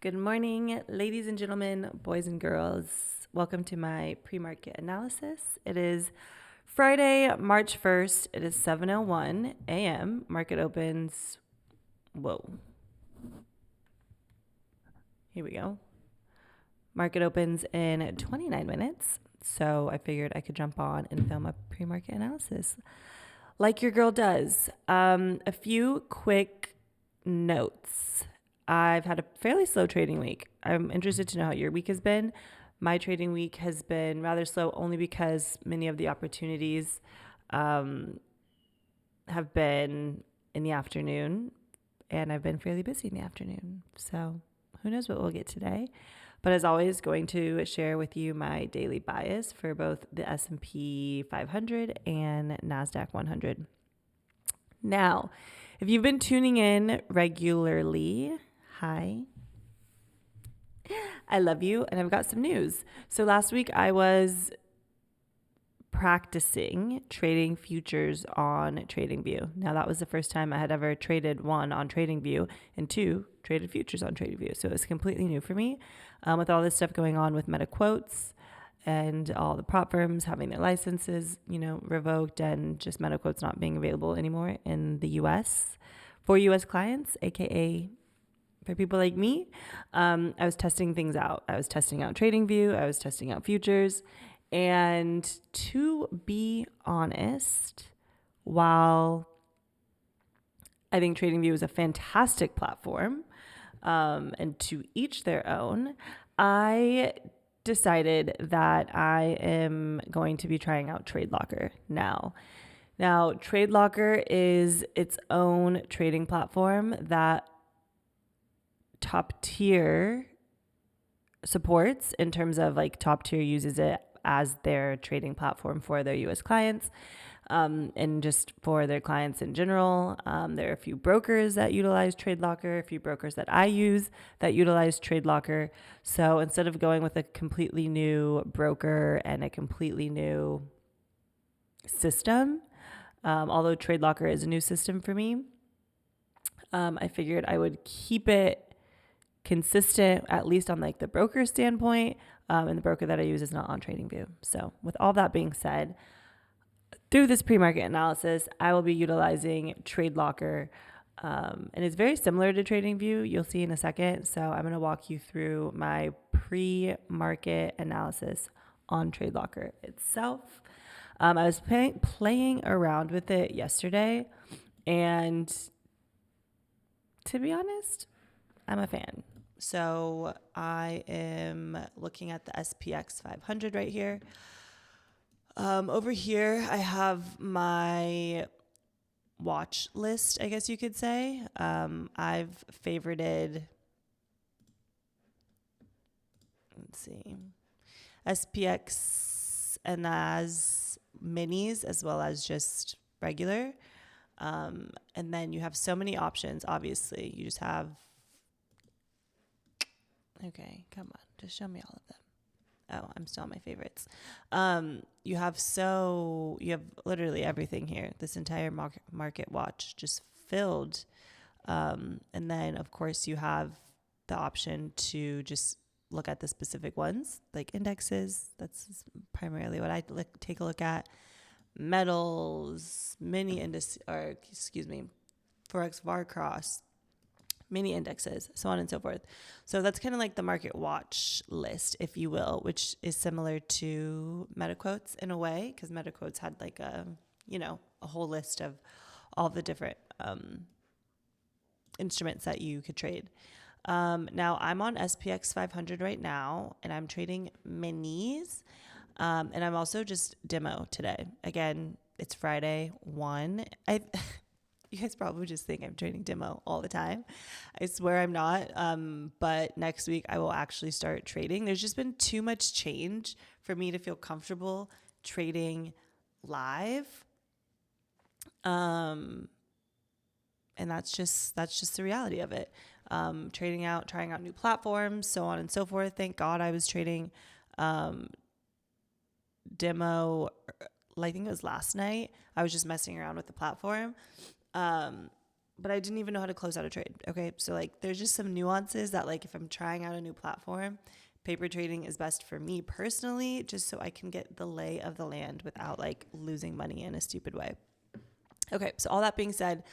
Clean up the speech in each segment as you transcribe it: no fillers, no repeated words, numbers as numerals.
Good morning, ladies and gentlemen, boys and girls. Welcome to my pre-market analysis. It is Friday, March 1st. It is 7:01 a.m. Market opens. Whoa. Here we go. Market opens in 29 minutes. So I figured I could jump on and film a pre-market analysis like your girl does. A few quick notes. I've had a fairly slow trading week. I'm interested to know how your week has been. My trading week has been rather slow only because many of the opportunities have been in the afternoon, and I've been fairly busy in the afternoon. So who knows what we'll get today. But as always, going to share with you my daily bias for both the S&P 500 and NASDAQ 100. Now, if you've been tuning in regularly, hi, I love you, and I've got some news. So last week I was practicing trading futures on TradingView. Now that was the first time I had ever traded, one, on TradingView, and two, traded futures on TradingView. So it was completely new for me. With all this stuff going on with MetaQuotes and all the prop firms having their licenses, revoked, and just MetaQuotes not being available anymore in the US for US clients, aka for people like me, I was testing things out. I was testing out TradingView. I was testing out futures. And to be honest, while I think TradingView is a fantastic platform, and to each their own, I decided that I am going to be trying out TradeLocker now. Now, TradeLocker is its own trading platform that top tier supports, in terms of like top tier uses it as their trading platform for their US clients, and just for their clients in general. There are a few brokers that utilize TradeLocker, a few brokers that I use that utilize TradeLocker. So instead of going with a completely new broker and a completely new system, although TradeLocker is a new system for me, I figured I would keep it consistent, at least on like the broker standpoint, and the broker that I use is not on TradingView. So with all that being said, through this pre-market analysis, I will be utilizing TradeLocker, and it's very similar to TradingView. You'll see in a second. So I'm going to walk you through my pre-market analysis on TradeLocker itself. I was playing around with it yesterday, and to be honest, I'm a fan. So I am looking at the SPX 500 right here. Over here, I have my watch list, I guess you could say. I've favorited, SPX and NAS minis as well as just regular. And then you have so many options, obviously. You just have, okay, come on, just show me all of them. Oh, I'm still on my favorites. You have literally everything here. This entire market watch just filled. And then, of course, you have the option to just look at the specific ones, like indexes. That's primarily what I take a look at. Metals, Forex VAR Cross, mini indexes, so on and so forth. So that's kind of like the market watch list, if you will, which is similar to MetaQuotes in a way, because MetaQuotes had like a whole list of all the different instruments that you could trade. Now I'm on SPX 500 right now, and I'm trading minis, and I'm also just demo today. Again, it's Friday 1. You guys probably just think I'm trading demo all the time. I swear I'm not. But next week I will actually start trading. There's just been too much change for me to feel comfortable trading live. And that's just the reality of it. Trying out new platforms, so on and so forth. Thank God I was trading demo, I think it was last night. I was just messing around with the platform. but I didn't even know how to close out a trade. Okay. So like there's just some nuances that like if I'm trying out a new platform, paper trading is best for me personally, just so I can get the lay of the land without like losing money in a stupid way. Okay, so all that being said,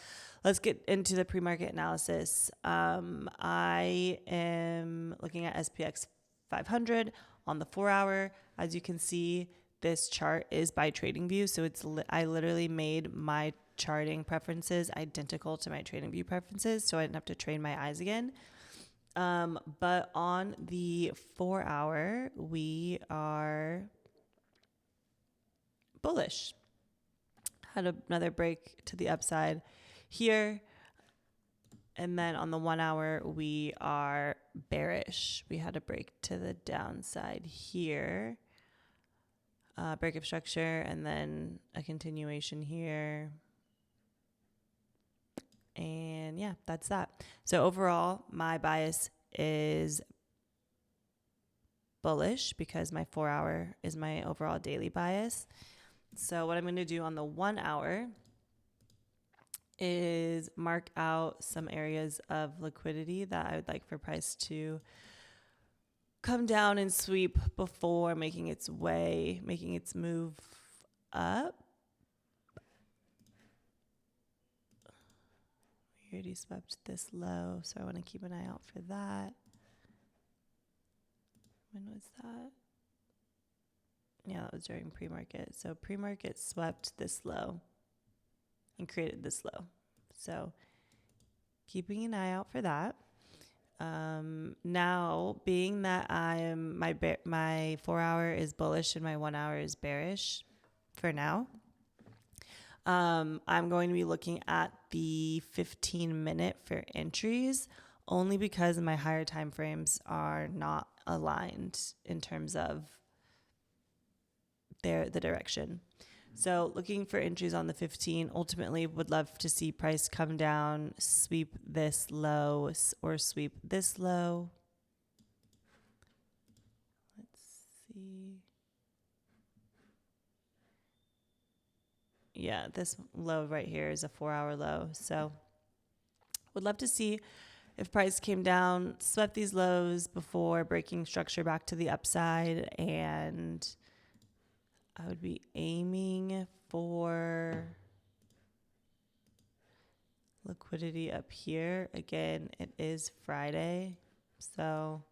let's get into the pre-market analysis. I am looking at SPX 500 on the 4-hour. As you can see, this chart is by TradingView, so I literally made my charting preferences identical to my TradingView preferences, so I didn't have to train my eyes again. But on the 4-hour, we are bullish. Had another break to the upside here. And then on the 1-hour, we are bearish. We had a break to the downside here. Break of structure and then a continuation here. And yeah, that's that. So overall, my bias is bullish because my 4-hour is my overall daily bias. So what I'm going to do on the 1-hour is mark out some areas of liquidity that I would like for price to come down and sweep before making its move up. We already swept this low, so I want to keep an eye out for that. When was that? Yeah, that was during pre-market. So pre-market swept this low and created this low. So keeping an eye out for that. Now, being that my 4-hour is bullish and my 1-hour is bearish for now, I'm going to be looking at the 15-minute for entries only because my higher time frames are not aligned in terms of the direction. So looking for entries on the 15, ultimately would love to see price come down, sweep this low or sweep this low. Let's see. Yeah, this low right here is a 4-hour low. So would love to see if price came down, swept these lows before breaking structure back to the upside, and I would be aiming for liquidity up here. Again, it is Friday, so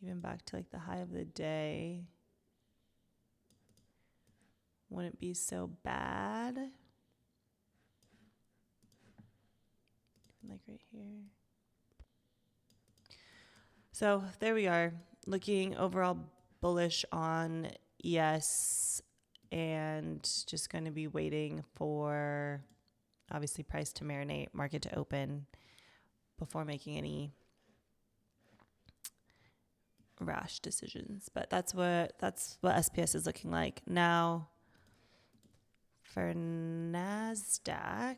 even back to like the high of the day wouldn't be so bad. Like right here. So there we are, looking overall bullish on ES and just going to be waiting for obviously price to marinate, market to open before making any rash decisions. But that's what SPS is looking like. Now for NASDAQ,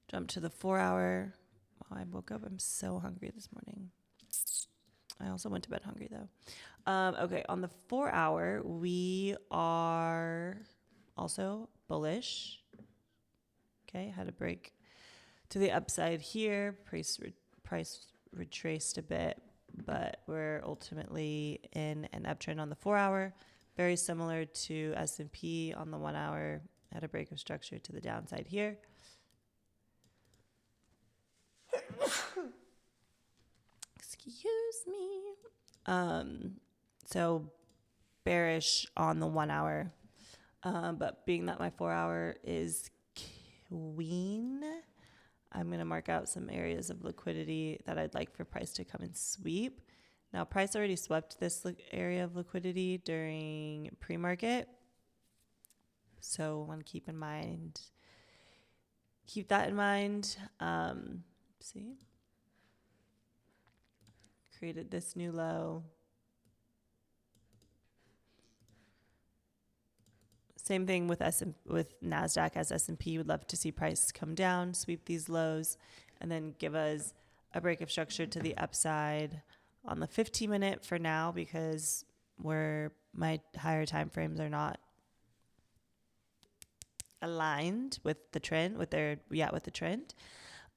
jump to the 4-hour. Oh, I woke up. I'm so hungry this morning. I also went to bed hungry though. Okay, on the 4-hour, we are also bullish. Okay, had a break to the upside here. Price retraced a bit, but we're ultimately in an uptrend on the 4-hour. Very similar to S&P on the 1-hour. Had a break of structure to the downside here. Excuse me. So bearish on the 1-hour. But being that my 4-hour is queen, I'm going to mark out some areas of liquidity that I'd like for price to come and sweep. Now, price already swept this area of liquidity during pre-market. So I want to keep that in mind. See? Created this new low. Same thing with NASDAQ as S&P. Would love to see price come down, sweep these lows, and then give us a break of structure to the upside on the 15-minute for now because my higher time frames are not aligned with the trend, with the trend.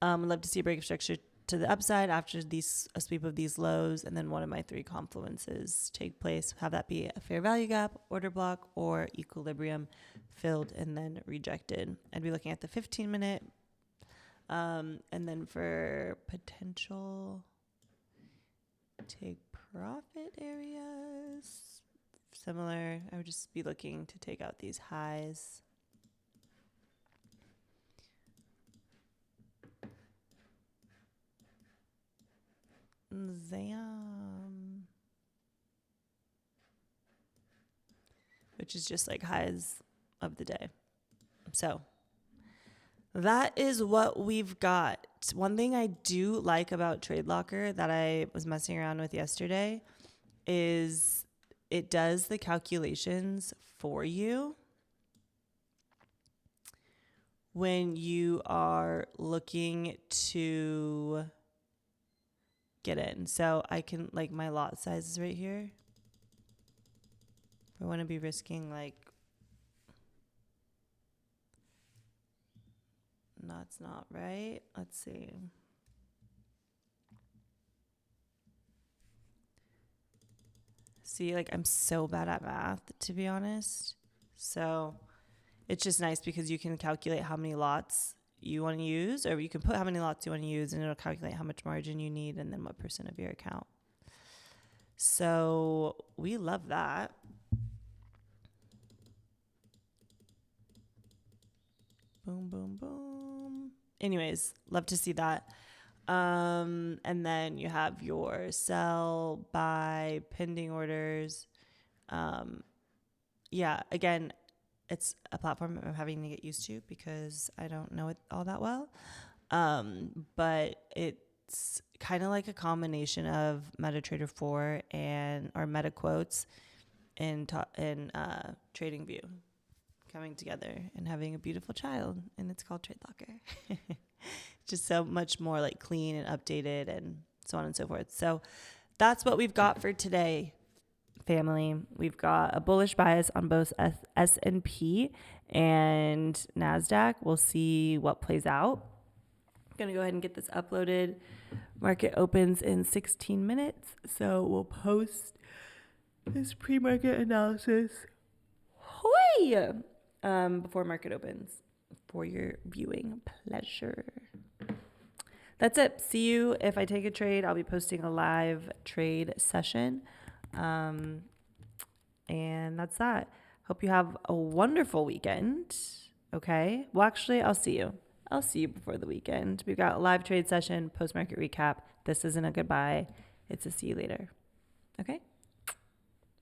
I'd love to see a break of structure to the upside after a sweep of these lows, and then one of my 3 confluences take place. Have that be a fair value gap, order block, or equilibrium filled and then rejected. I'd be looking at the 15-minute, and then for potential take profit areas, similar, I would just be looking to take out these highs. Zam, which is just like highs of the day. So that is what we've got. One thing I do like about TradeLocker that I was messing around with yesterday is it does the calculations for you when you are looking to get in. So I can, like, my lot size is right here. If I want to be risking, like, that's not right. Let's see. See, like, I'm so bad at math, to be honest. So it's just nice because you can calculate how many lots you want to use, or you can put how many lots you want to use, and it'll calculate how much margin you need and then what % of your account. So we love that. Boom, boom, boom. Anyways, love to see that. And then you have your sell, buy, pending orders. Yeah, again, it's a platform I'm having to get used to because I don't know it all that well. But it's kind of like a combination of MetaTrader 4 or MetaQuotes in TradingView coming together and having a beautiful child, and it's called TradeLocker. Just so much more like clean and updated and so on and so forth. So that's what we've got for today, family. We've got a bullish bias on both S&P and NASDAQ. We'll see what plays out. I'm going to go ahead and get this uploaded. Market opens in 16 minutes, so we'll post this pre-market analysis before market opens for your viewing pleasure. That's it. See you if I take a trade. I'll be posting a live trade session. And that's that. Hope you have a wonderful weekend. Okay. Well, actually, I'll see you. I'll see you before the weekend. We've got a live trade session, post-market recap. This isn't a goodbye. It's a see you later. Okay.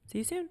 See you soon.